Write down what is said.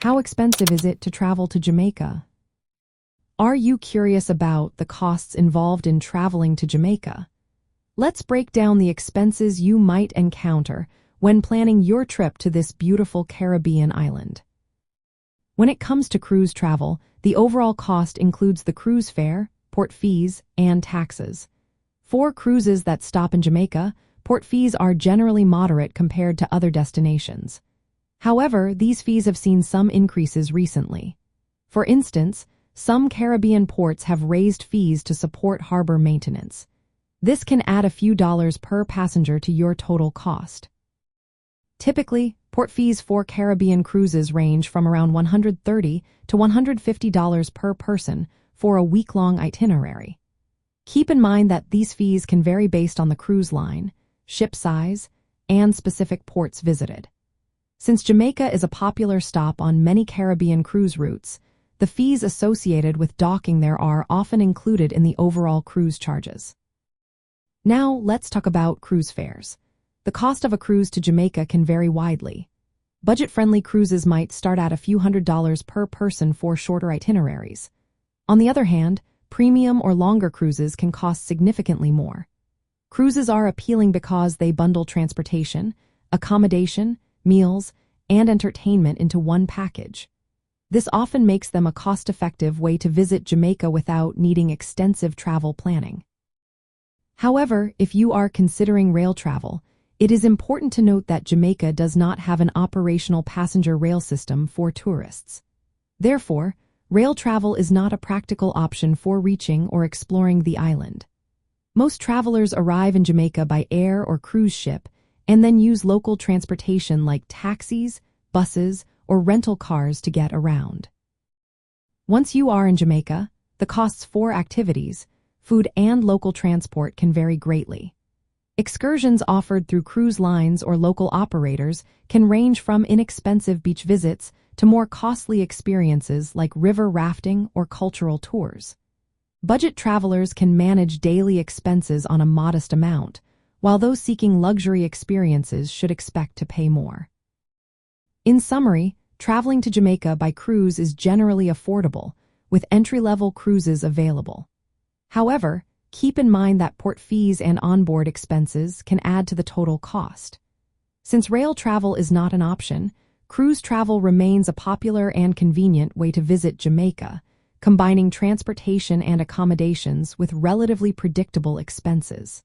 How expensive is it to travel to Jamaica? Are you curious about the costs involved in traveling to Jamaica? Let's break down the expenses you might encounter when planning your trip to this beautiful Caribbean island. When it comes to cruise travel, the overall cost includes the cruise fare, port fees, and taxes. For cruises that stop in Jamaica, port fees are generally moderate compared to other destinations. However, these fees have seen some increases recently. For instance, some Caribbean ports have raised fees to support harbor maintenance. This can add a few dollars per passenger to your total cost. Typically, port fees for Caribbean cruises range from around $130 to $150 per person for a week-long itinerary. Keep in mind that these fees can vary based on the cruise line, ship size, and specific ports visited. Since Jamaica is a popular stop on many Caribbean cruise routes, the fees associated with docking there are often included in the overall cruise charges. Now, let's talk about cruise fares. The cost of a cruise to Jamaica can vary widely. Budget-friendly cruises might start at a few $100s per person for shorter itineraries. On the other hand, premium or longer cruises can cost significantly more. Cruises are appealing because they bundle transportation, accommodation, meals, and entertainment into one package. This often makes them a cost-effective way to visit Jamaica without needing extensive travel planning. However, if you are considering rail travel, it is important to note that Jamaica does not have an operational passenger rail system for tourists. Therefore, rail travel is not a practical option for reaching or exploring the island. Most travelers arrive in Jamaica by air or cruise ship and then use local transportation like taxis, buses, or rental cars to get around. Once you are in Jamaica, the costs for activities, food, and local transport can vary greatly. Excursions offered through cruise lines or local operators can range from inexpensive beach visits to more costly experiences like river rafting or cultural tours. Budget travelers can manage daily expenses on a modest amount, while those seeking luxury experiences should expect to pay more. In summary, traveling to Jamaica by cruise is generally affordable, with entry-level cruises available. However, keep in mind that port fees and onboard expenses can add to the total cost. Since rail travel is not an option, cruise travel remains a popular and convenient way to visit Jamaica, combining transportation and accommodations with relatively predictable expenses.